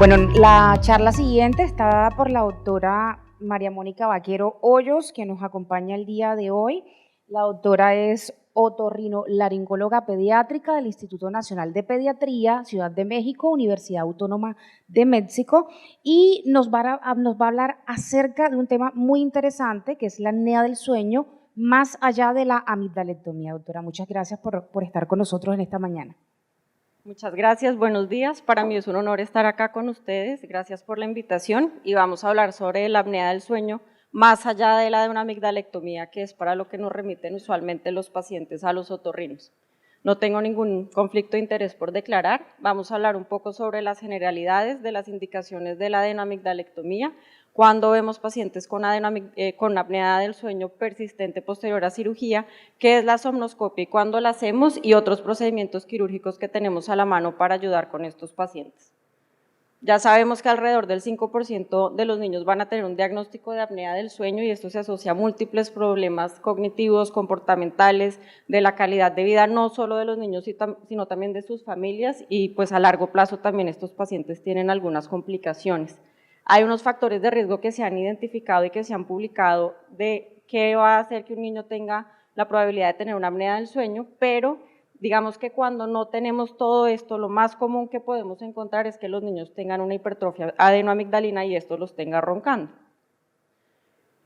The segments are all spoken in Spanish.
Bueno, la charla siguiente está dada por la doctora María Mónica Vaquero Hoyos, que nos acompaña el día de hoy. La doctora es otorrinolaringóloga pediátrica del Instituto Nacional de Pediatría, Ciudad de México, Universidad Autónoma de México, y nos va a hablar acerca de un tema muy interesante, que es la apnea del sueño, más allá de la amigdalectomía. Doctora, muchas gracias por estar con nosotros en esta mañana. Muchas gracias, buenos días. Para mí es un honor estar acá con ustedes. Gracias por la invitación y vamos a hablar sobre la apnea del sueño más allá de la de una amigdalectomía, que es para lo que nos remiten usualmente los pacientes a los otorrinos. No tengo ningún conflicto de interés por declarar. Vamos a hablar un poco sobre las generalidades de las indicaciones de la adenoamigdalectomía, cuando vemos pacientes con apnea del sueño persistente posterior a cirugía, qué es la somnoscopia y cuándo la hacemos, y otros procedimientos quirúrgicos que tenemos a la mano para ayudar con estos pacientes. Ya sabemos que alrededor del 5% de los niños van a tener un diagnóstico de apnea del sueño y esto se asocia a múltiples problemas cognitivos, comportamentales, de la calidad de vida, no solo de los niños, sino también de sus familias, y pues a largo plazo también estos pacientes tienen algunas complicaciones. Hay unos factores de riesgo que se han identificado y que se han publicado de qué va a hacer que un niño tenga la probabilidad de tener una apnea del sueño, pero digamos que cuando no tenemos todo esto, lo más común que podemos encontrar es que los niños tengan una hipertrofia adenoamigdalina y esto los tenga roncando.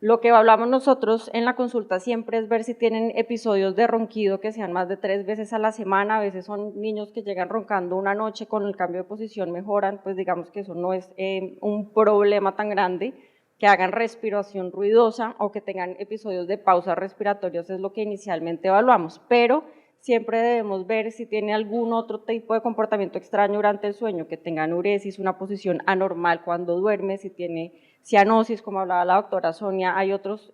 Lo que hablamos nosotros en la consulta siempre es ver si tienen episodios de ronquido que sean más de 3 veces a la semana. A veces son niños que llegan roncando una noche, con el cambio de posición mejoran, pues digamos que eso no es un problema tan grande. Que hagan respiración ruidosa o que tengan episodios de pausas respiratorias es lo que inicialmente evaluamos, pero siempre debemos ver si tiene algún otro tipo de comportamiento extraño durante el sueño, que tenga enuresis, una posición anormal cuando duerme, si tiene cianosis, como hablaba la doctora Sonia. Hay otros,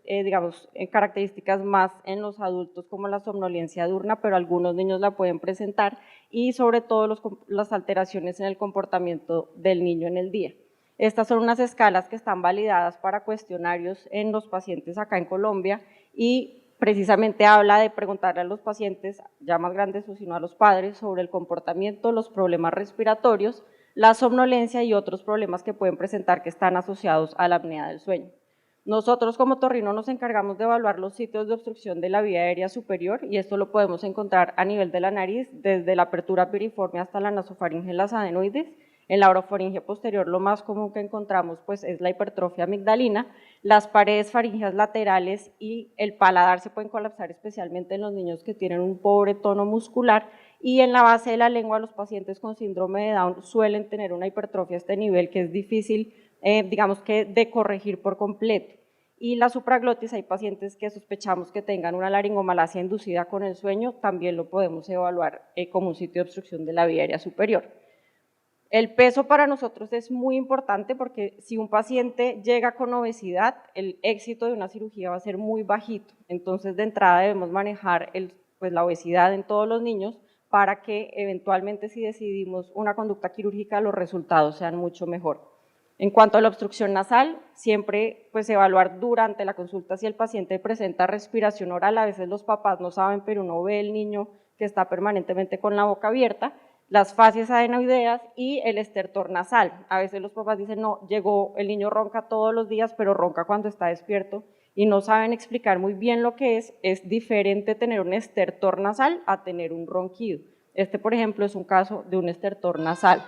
características más en los adultos como la somnolencia diurna, pero algunos niños la pueden presentar, y sobre todo las alteraciones en el comportamiento del niño en el día. Estas son unas escalas que están validadas para cuestionarios en los pacientes acá en Colombia y precisamente habla de preguntarle a los pacientes ya más grandes o sino a los padres sobre el comportamiento, los problemas respiratorios, la somnolencia y otros problemas que pueden presentar que están asociados a la apnea del sueño. Nosotros como otorrino nos encargamos de evaluar los sitios de obstrucción de la vía aérea superior y esto lo podemos encontrar a nivel de la nariz, desde la apertura piriforme hasta la nasofaringe, las adenoides. En la orofaringe posterior lo más común que encontramos pues es la hipertrofia amigdalina, las paredes faringeas laterales y el paladar se pueden colapsar, especialmente en los niños que tienen un pobre tono muscular, y en la base de la lengua los pacientes con síndrome de Down suelen tener una hipertrofia a este nivel que es difícil, digamos que de corregir por completo. Y la supraglotis, hay pacientes que sospechamos que tengan una laringomalacia inducida con el sueño, también lo podemos evaluar como un sitio de obstrucción de la vía aérea superior. El peso para nosotros es muy importante porque si un paciente llega con obesidad, el éxito de una cirugía va a ser muy bajito. Entonces, de entrada debemos manejar la obesidad en todos los niños para que eventualmente, si decidimos una conducta quirúrgica, los resultados sean mucho mejor. En cuanto a la obstrucción nasal, siempre evaluar durante la consulta si el paciente presenta respiración oral. A veces los papás no saben, pero uno ve el niño que está permanentemente con la boca abierta, las fascias adenoideas y el estertor nasal. A veces los papás dicen, no, el niño ronca todos los días, pero ronca cuando está despierto, y no saben explicar muy bien lo que es diferente tener un estertor nasal a tener un ronquido. Este, por ejemplo, es un caso de un estertor nasal.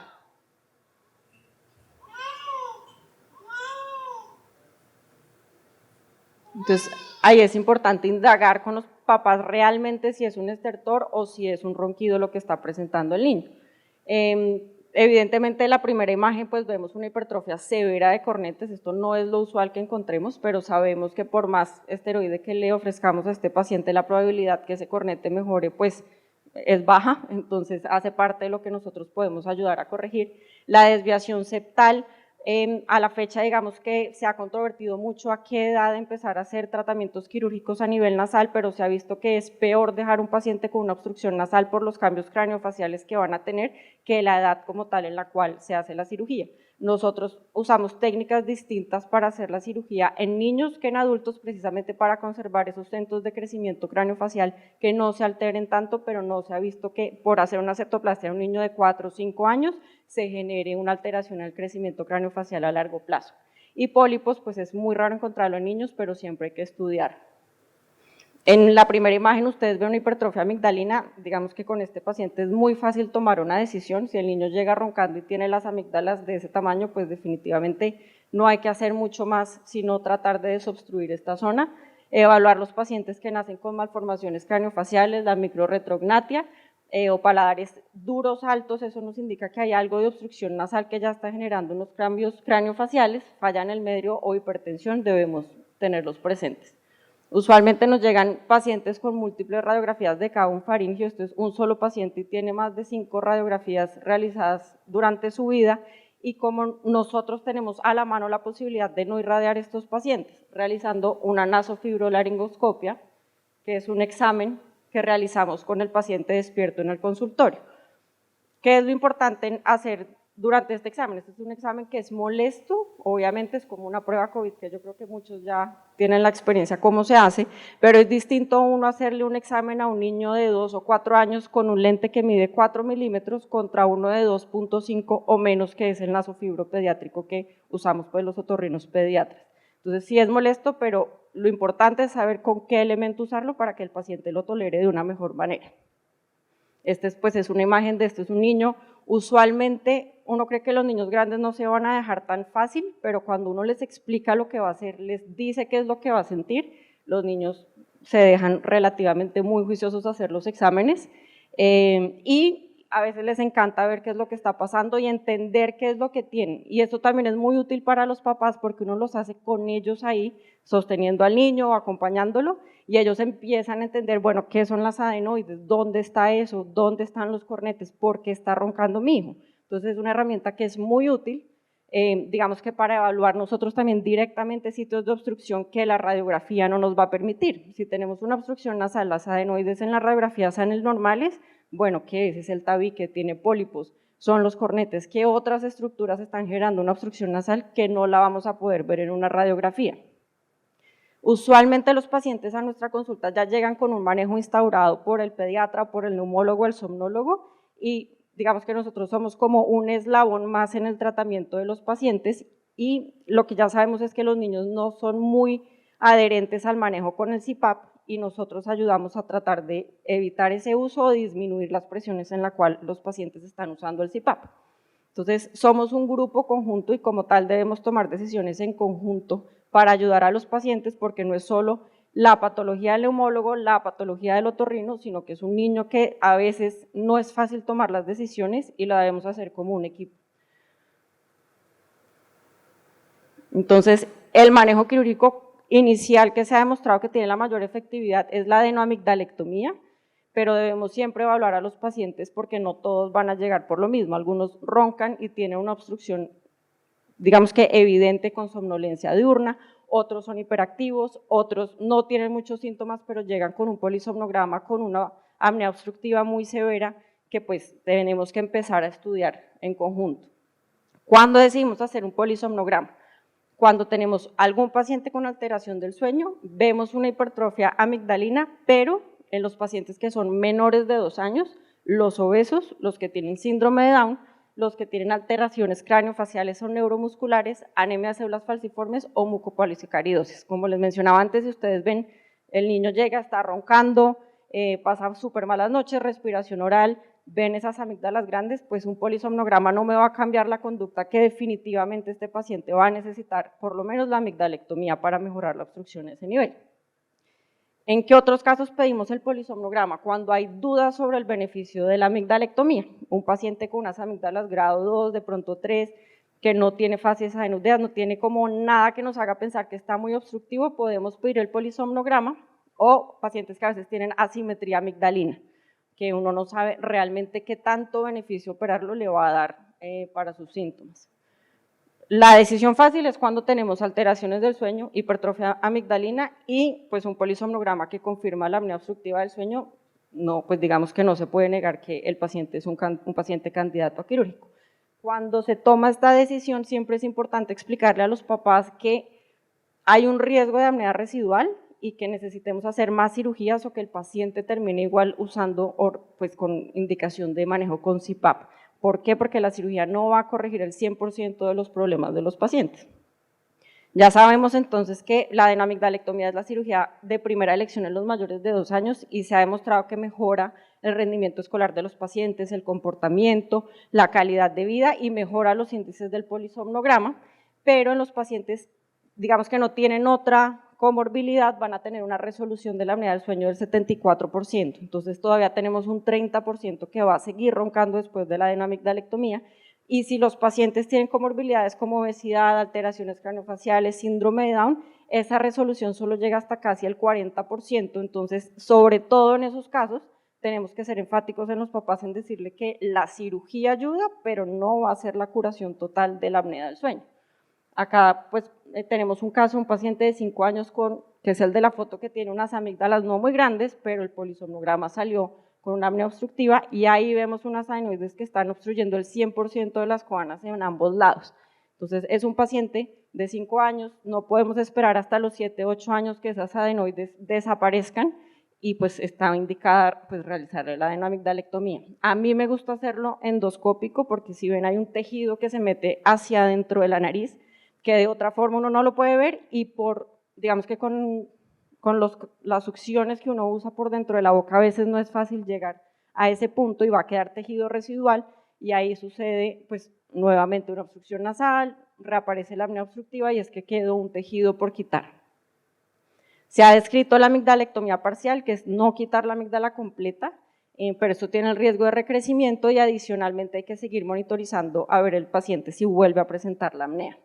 Entonces, ahí es importante indagar con los papás realmente si es un estertor o si es un ronquido lo que está presentando el niño. Evidentemente, en la primera imagen pues vemos una hipertrofia severa de cornetes. Esto no es lo usual que encontremos, pero sabemos que por más esteroide que le ofrezcamos a este paciente, la probabilidad que ese cornete mejore pues es baja, entonces hace parte de lo que nosotros podemos ayudar a corregir. La desviación septal, a la fecha digamos que se ha controvertido mucho a qué edad empezar a hacer tratamientos quirúrgicos a nivel nasal, pero se ha visto que es peor dejar un paciente con una obstrucción nasal por los cambios craneofaciales que van a tener que la edad como tal en la cual se hace la cirugía. Nosotros usamos técnicas distintas para hacer la cirugía en niños que en adultos, precisamente para conservar esos centros de crecimiento craneofacial que no se alteren tanto, pero no se ha visto que por hacer una septoplastia en un niño de 4 o 5 años se genere una alteración en el crecimiento craneofacial a largo plazo. Y pólipos, pues es muy raro encontrarlo en niños, pero siempre hay que estudiar. En la primera imagen ustedes ven una hipertrofia amigdalina, digamos que con este paciente es muy fácil tomar una decisión. Si el niño llega roncando y tiene las amígdalas de ese tamaño, pues definitivamente no hay que hacer mucho más sino tratar de desobstruir esta zona. Evaluar los pacientes que nacen con malformaciones craneofaciales, la microretrognatia o paladares duros, altos, eso nos indica que hay algo de obstrucción nasal que ya está generando unos cambios craneofaciales, falla en el medio o hipertensión, debemos tenerlos presentes. Usualmente nos llegan pacientes con múltiples radiografías de cada un faringio, esto es un solo paciente y tiene más de 5 radiografías realizadas durante su vida, y como nosotros tenemos a la mano la posibilidad de no irradiar estos pacientes, realizando una nasofibrolaringoscopia, que es un examen que realizamos con el paciente despierto en el consultorio. ¿Qué es lo importante hacer durante este examen? Este es un examen que es molesto, obviamente es como una prueba COVID, que yo creo que muchos ya tienen la experiencia cómo se hace, pero es distinto uno hacerle un examen a un niño de 2 o 4 años con un lente que mide 4 milímetros contra uno de 2.5 o menos, que es el nasofibro pediátrico que usamos pues los otorrinos pediatras. Entonces sí es molesto, pero lo importante es saber con qué elemento usarlo para que el paciente lo tolere de una mejor manera. Este pues es una imagen de esto, es un niño. Usualmente uno cree que los niños grandes no se van a dejar tan fácil, pero cuando uno les explica lo que va a hacer, les dice qué es lo que va a sentir, los niños se dejan relativamente muy juiciosos a hacer los exámenes, y a veces les encanta ver qué es lo que está pasando y entender qué es lo que tienen. Y esto también es muy útil para los papás porque uno los hace con ellos ahí, sosteniendo al niño o acompañándolo, y ellos empiezan a entender, bueno, ¿qué son las adenoides? ¿Dónde está eso? ¿Dónde están los cornetes? ¿Por qué está roncando mi hijo? Entonces es una herramienta que es muy útil, digamos que para evaluar nosotros también directamente sitios de obstrucción que la radiografía no nos va a permitir. Si tenemos una obstrucción nasal, las adenoides en la radiografía salen normales, bueno, ¿qué es? Es el tabique, tiene pólipos, son los cornetes. ¿Qué otras estructuras están generando una obstrucción nasal que no la vamos a poder ver en una radiografía? Usualmente los pacientes a nuestra consulta ya llegan con un manejo instaurado por el pediatra, por el neumólogo, el somnólogo, y digamos que nosotros somos como un eslabón más en el tratamiento de los pacientes, y lo que ya sabemos es que los niños no son muy adherentes al manejo con el CPAP, y nosotros ayudamos a tratar de evitar ese uso o disminuir las presiones en la cual los pacientes están usando el CPAP. Entonces, somos un grupo conjunto y como tal debemos tomar decisiones en conjunto para ayudar a los pacientes, porque no es solo la patología del neumólogo, la patología del otorrino, sino que es un niño que a veces no es fácil tomar las decisiones y la debemos hacer como un equipo. Entonces, el manejo quirúrgico inicial que se ha demostrado que tiene la mayor efectividad es la adenoamigdalectomía, pero debemos siempre evaluar a los pacientes porque no todos van a llegar por lo mismo. Algunos roncan y tienen una obstrucción, digamos que evidente, con somnolencia diurna, otros son hiperactivos, otros no tienen muchos síntomas, pero llegan con un polisomnograma, con una apnea obstructiva muy severa que pues tenemos que empezar a estudiar en conjunto. ¿Cuándo decidimos hacer un polisomnograma? Cuando tenemos algún paciente con alteración del sueño, vemos una hipertrofia amigdalina, pero en los pacientes que son menores de 2 años, los obesos, los que tienen síndrome de Down, los que tienen alteraciones craneofaciales o neuromusculares, anemia de células falciformes o mucopolisacaridosis. Como les mencionaba antes, si ustedes ven, el niño llega, está roncando, pasa súper malas noches, respiración oral, ven esas amígdalas grandes, pues un polisomnograma no me va a cambiar la conducta, que definitivamente este paciente va a necesitar por lo menos la amigdalectomía para mejorar la obstrucción a ese nivel. ¿En qué otros casos pedimos el polisomnograma? Cuando hay dudas sobre el beneficio de la amigdalectomía. Un paciente con unas amígdalas grado 2, de pronto 3, que no tiene facies adenoideas, no tiene como nada que nos haga pensar que está muy obstructivo, podemos pedir el polisomnograma, o pacientes que a veces tienen asimetría amigdalina, que uno no sabe realmente qué tanto beneficio operarlo le va a dar para sus síntomas. La decisión fácil es cuando tenemos alteraciones del sueño, hipertrofia amigdalina y pues un polisomnograma que confirma la apnea obstructiva del sueño. No, pues digamos que no se puede negar que el paciente es un paciente candidato a quirúrgico. Cuando se toma esta decisión, siempre es importante explicarle a los papás que hay un riesgo de apnea residual y que necesitemos hacer más cirugías o que el paciente termine igual usando, pues con indicación de manejo con CPAP. ¿Por qué? Porque la cirugía no va a corregir el 100% de los problemas de los pacientes. Ya sabemos entonces que la adenomigdalectomía es la cirugía de primera elección en los mayores de 2 años y se ha demostrado que mejora el rendimiento escolar de los pacientes, el comportamiento, la calidad de vida y mejora los índices del polisomnograma, pero en los pacientes, digamos que no tienen otra comorbilidad, van a tener una resolución de la apnea del sueño del 74%, entonces todavía tenemos un 30% que va a seguir roncando después de la adenomigdalectomía. Y si los pacientes tienen comorbilidades como obesidad, alteraciones craneofaciales, síndrome de Down, esa resolución solo llega hasta casi el 40%, entonces, sobre todo en esos casos, tenemos que ser enfáticos en los papás en decirle que la cirugía ayuda, pero no va a ser la curación total de la apnea del sueño. Acá, pues, tenemos un caso, un paciente de 5 años, que es el de la foto, que tiene unas amígdalas no muy grandes, pero el polisomnograma salió con una apnea obstructiva y ahí vemos unas adenoides que están obstruyendo el 100% de las coanas en ambos lados. Entonces, es un paciente de 5 años, no podemos esperar hasta los 7, 8 años que esas adenoides desaparezcan y pues está indicada pues realizar la adenomigdalectomía. A mí me gusta hacerlo endoscópico porque si ven hay un tejido que se mete hacia adentro de la nariz que de otra forma uno no lo puede ver y digamos que con las succiones que uno usa por dentro de la boca a veces no es fácil llegar a ese punto y va a quedar tejido residual y ahí sucede pues nuevamente una obstrucción nasal, reaparece la apnea obstructiva y es que quedó un tejido por quitar. Se ha descrito la amigdalectomía parcial, que es no quitar la amígdala completa, pero esto tiene el riesgo de recrecimiento y adicionalmente hay que seguir monitorizando a ver el paciente si vuelve a presentar la apnea.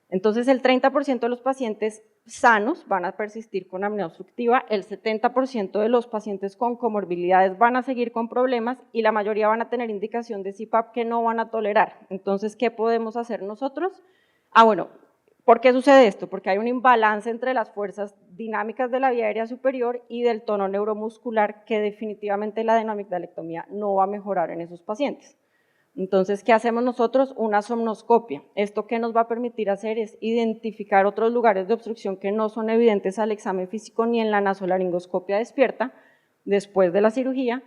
Entonces, el 30% de los pacientes sanos van a persistir con apnea obstructiva, el 70% de los pacientes con comorbilidades van a seguir con problemas y la mayoría van a tener indicación de CPAP que no van a tolerar. Entonces, ¿qué podemos hacer nosotros? Bueno, ¿por qué sucede esto? Porque hay un imbalance entre las fuerzas dinámicas de la vía aérea superior y del tono neuromuscular que definitivamente la adenomigdalectomía no va a mejorar en esos pacientes. Entonces, ¿qué hacemos nosotros? Una somnoscopia. Esto que nos va a permitir hacer es identificar otros lugares de obstrucción que no son evidentes al examen físico ni en la nasolaringoscopia despierta después de la cirugía.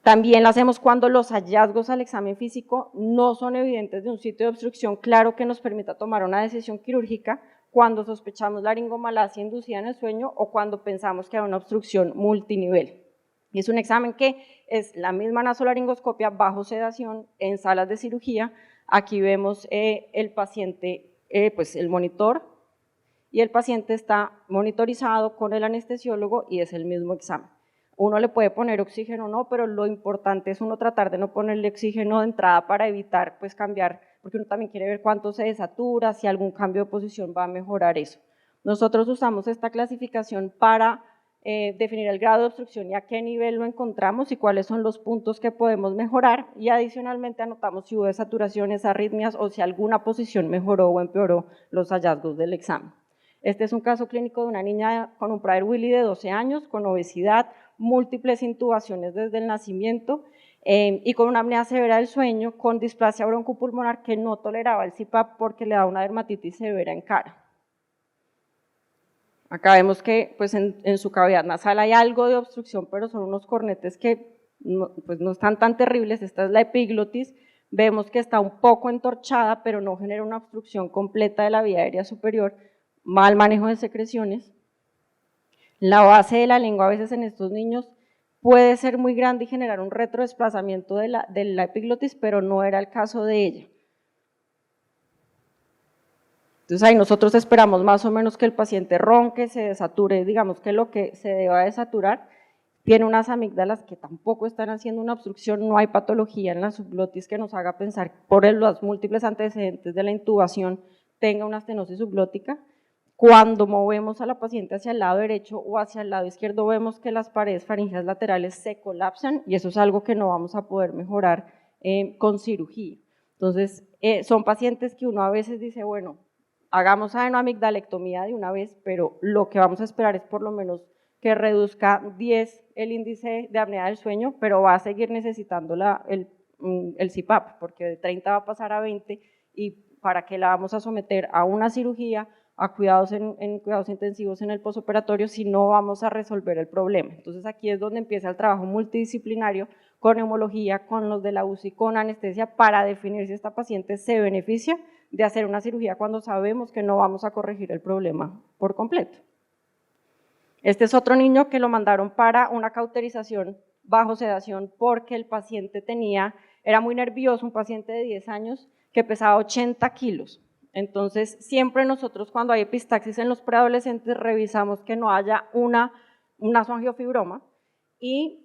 También la hacemos cuando los hallazgos al examen físico no son evidentes de un sitio de obstrucción claro que nos permita tomar una decisión quirúrgica, cuando sospechamos laringomalacia inducida en el sueño o cuando pensamos que hay una obstrucción multinivel. Y es un examen que es la misma nasolaringoscopia bajo sedación en salas de cirugía. Aquí vemos el paciente, pues el monitor, y el paciente está monitorizado con el anestesiólogo y es el mismo examen. Uno le puede poner oxígeno o no, pero lo importante es uno tratar de no ponerle oxígeno de entrada para evitar pues cambiar, porque uno también quiere ver cuánto se desatura, si algún cambio de posición va a mejorar eso. Nosotros usamos esta clasificación para definir el grado de obstrucción y a qué nivel lo encontramos y cuáles son los puntos que podemos mejorar y adicionalmente anotamos si hubo desaturaciones, arritmias o si alguna posición mejoró o empeoró los hallazgos del examen. Este es un caso clínico de una niña con un Prader-Willi de 12 años, con obesidad, múltiples intubaciones desde el nacimiento y con una apnea severa del sueño, con displasia broncopulmonar que no toleraba el CPAP porque le daba una dermatitis severa en cara. Acá vemos que pues en su cavidad nasal hay algo de obstrucción, pero son unos cornetes que pues no están tan terribles. Esta es la epiglotis, vemos que está un poco entorchada, pero no genera una obstrucción completa de la vía aérea superior, mal manejo de secreciones. La base de la lengua a veces en estos niños puede ser muy grande y generar un retrodesplazamiento de la epiglotis, pero no era el caso de ella. Entonces ahí nosotros esperamos más o menos que el paciente ronque, se desature, digamos que lo que se deba desaturar, tiene unas amígdalas que tampoco están haciendo una obstrucción, no hay patología en la subglotis que nos haga pensar por los múltiples antecedentes de la intubación tenga una estenosis subglótica. Cuando movemos a la paciente hacia el lado derecho o hacia el lado izquierdo vemos que las paredes faríngeas laterales se colapsan y eso es algo que no vamos a poder mejorar con cirugía. Entonces son pacientes que uno a veces dice, bueno, hagamos adenomigdalectomía de una vez, pero lo que vamos a esperar es por lo menos que reduzca 10 el índice de apnea del sueño, pero va a seguir necesitando el CPAP, porque de 30 va a pasar a 20 y para qué la vamos a someter a una cirugía, a cuidados en cuidados intensivos en el posoperatorio si no vamos a resolver el problema. Entonces aquí es donde empieza el trabajo multidisciplinario con neumología, con los de la UCI, con anestesia, para definir si esta paciente se beneficia de hacer una cirugía cuando sabemos que no vamos a corregir el problema por completo. Este es otro niño que lo mandaron para una cauterización bajo sedación porque el paciente era muy nervioso, un paciente de 10 años que pesaba 80 kilos. Entonces, siempre nosotros cuando hay epistaxis en los preadolescentes revisamos que no haya un nasoangiofibroma y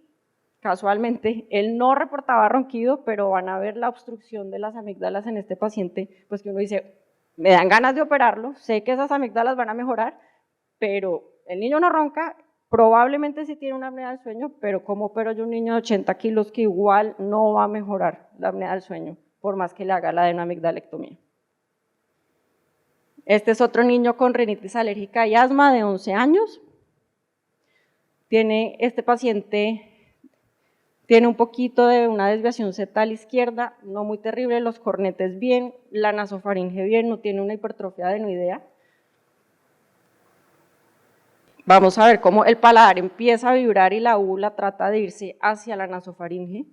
casualmente él no reportaba ronquido, pero van a ver la obstrucción de las amígdalas en este paciente, pues que uno dice, me dan ganas de operarlo, sé que esas amígdalas van a mejorar, pero el niño no ronca, probablemente sí tiene una apnea del sueño, pero ¿cómo opero yo un niño de 80 kilos que igual no va a mejorar la apnea del sueño, por más que le haga la adenoamigdalectomía? Este es otro niño con rinitis alérgica y asma de 11 años. Este paciente tiene un poquito de una desviación septal izquierda, no muy terrible, los cornetes bien, la nasofaringe bien, no tiene una hipertrofia adenoidea. Vamos a ver cómo el paladar empieza a vibrar y la úvula trata de irse hacia la nasofaringe.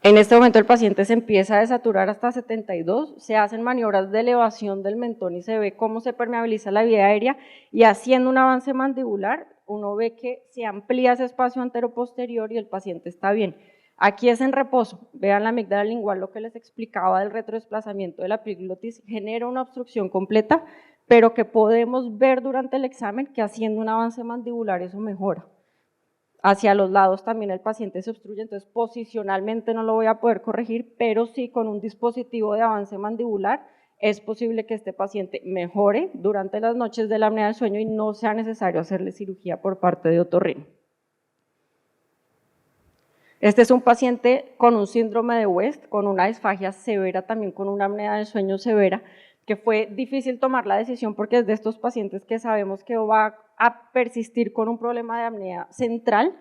En este momento el paciente se empieza a desaturar hasta 72, se hacen maniobras de elevación del mentón y se ve cómo se permeabiliza la vía aérea y haciendo un avance mandibular, uno ve que se amplía ese espacio anteroposterior y el paciente está bien. Aquí es en reposo, vean la amígdala lingual, lo que les explicaba del retrodesplazamiento de la epiglotis, genera una obstrucción completa, pero que podemos ver durante el examen que haciendo un avance mandibular eso mejora. Hacia los lados también el paciente se obstruye, entonces posicionalmente no lo voy a poder corregir, pero sí con un dispositivo de avance mandibular es posible que este paciente mejore durante las noches de la apnea del sueño y no sea necesario hacerle cirugía por parte de otorrino. Este es un paciente con un síndrome de West, con una disfagia severa, también con una apnea del sueño severa, que fue difícil tomar la decisión porque es de estos pacientes que sabemos que va a persistir con un problema de apnea central.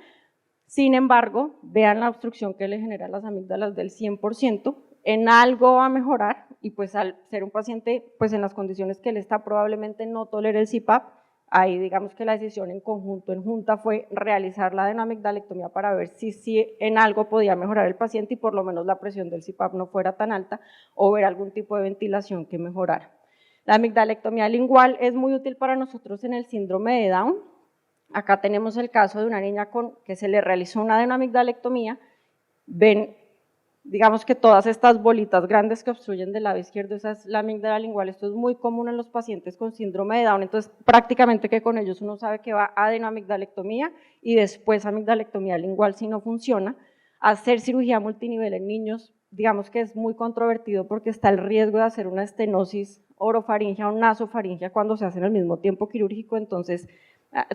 Sin embargo, vean la obstrucción que le genera a las amígdalas del 100%, en algo va a mejorar y pues al ser un paciente pues en las condiciones que él está probablemente no tolere el CPAP, ahí digamos que la decisión en conjunto, en junta, fue realizar la adenoamigdalectomía para ver si en algo podía mejorar el paciente y por lo menos la presión del CPAP no fuera tan alta o ver algún tipo de ventilación que mejorara. La amigdalectomía lingual es muy útil para nosotros en el síndrome de Down. Acá tenemos el caso de una niña que se le realizó una adenoamigdalectomía. Ven, digamos que todas estas bolitas grandes que obstruyen del lado izquierdo, esa es la amígdala lingual. Esto es muy común en los pacientes con síndrome de Down, entonces prácticamente que con ellos uno sabe que va a adenoamigdalectomía y después amigdalectomía lingual si no funciona. Hacer cirugía multinivel en niños, digamos que es muy controvertido porque está el riesgo de hacer una estenosis orofaringea o nasofaringea cuando se hace en el mismo tiempo quirúrgico, entonces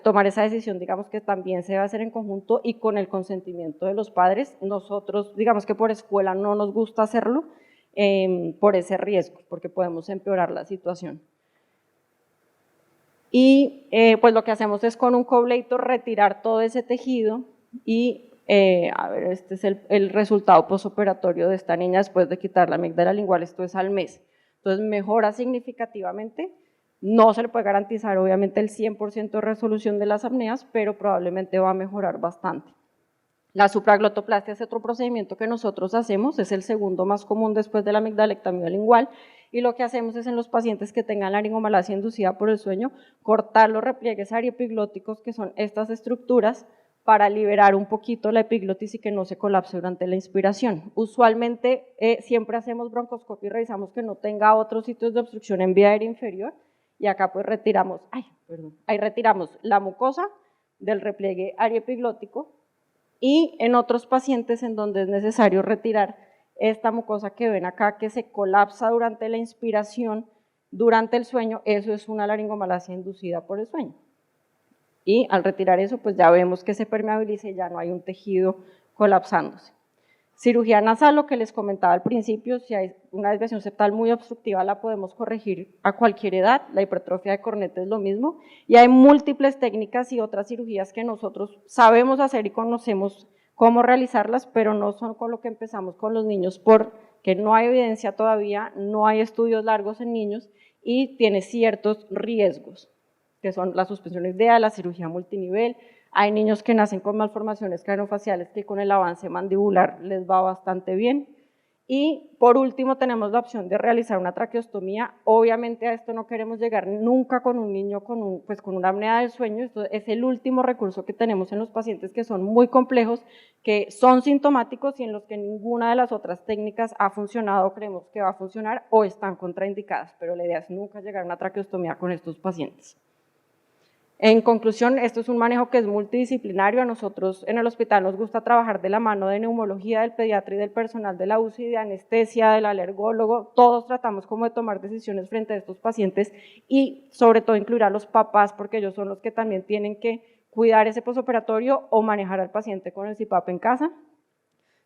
tomar esa decisión, digamos que también se va a hacer en conjunto y con el consentimiento de los padres. Nosotros, digamos que por escuela no nos gusta hacerlo por ese riesgo, porque podemos empeorar la situación. Y pues lo que hacemos es con un coblator retirar todo ese tejido y a ver, este es el resultado posoperatorio de esta niña después de quitar la amígdala lingual, esto es al mes. Entonces mejora significativamente. No se le puede garantizar obviamente el 100% de resolución de las apneas, pero probablemente va a mejorar bastante. La supraglotoplastia es otro procedimiento que nosotros hacemos, es el segundo más común después de la amigdalectomía lingual, y lo que hacemos es en los pacientes que tengan laringomalacia inducida por el sueño, cortar los repliegues arioepiglóticos, que son estas estructuras, para liberar un poquito la epiglotis y que no se colapse durante la inspiración. Usualmente siempre hacemos broncoscopia y revisamos que no tenga otros sitios de obstrucción en vía aérea inferior, y acá pues retiramos, ahí retiramos la mucosa del repliegue arioepiglótico y en otros pacientes en donde es necesario retirar esta mucosa que ven acá que se colapsa durante la inspiración, durante el sueño, eso es una laringomalacia inducida por el sueño. Y al retirar eso pues ya vemos que se permeabiliza y ya no hay un tejido colapsándose. Cirugía nasal, lo que les comentaba al principio, si hay una desviación septal muy obstructiva la podemos corregir a cualquier edad, la hipertrofia de corneta es lo mismo, y hay múltiples técnicas y otras cirugías que nosotros sabemos hacer y conocemos cómo realizarlas, pero no son con lo que empezamos con los niños porque no hay evidencia todavía, no hay estudios largos en niños y tiene ciertos riesgos, que son la suspensión idea, la cirugía multinivel. Hay niños que nacen con malformaciones craneofaciales que con el avance mandibular les va bastante bien. Y por último tenemos la opción de realizar una traqueostomía. Obviamente a esto no queremos llegar nunca con un niño con una apnea del sueño. Esto es el último recurso que tenemos en los pacientes que son muy complejos, que son sintomáticos y en los que ninguna de las otras técnicas ha funcionado o creemos que va a funcionar o están contraindicadas. Pero la idea es nunca llegar a una traqueostomía con estos pacientes. En conclusión, esto es un manejo que es multidisciplinario. A nosotros en el hospital nos gusta trabajar de la mano de neumología, del pediatra y del personal de la UCI, de anestesia, del alergólogo. Todos tratamos como de tomar decisiones frente a estos pacientes y sobre todo incluir a los papás porque ellos son los que también tienen que cuidar ese posoperatorio o manejar al paciente con el CPAP en casa.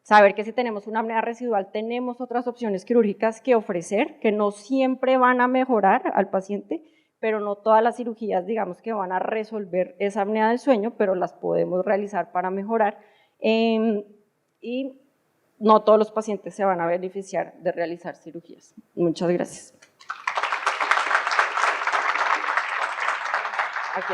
Saber que si tenemos una apnea residual tenemos otras opciones quirúrgicas que ofrecer, que no siempre van a mejorar al paciente, pero no todas las cirugías, digamos, que van a resolver esa apnea del sueño, pero las podemos realizar para mejorar. Y no todos los pacientes se van a beneficiar de realizar cirugías. Muchas gracias. Aquí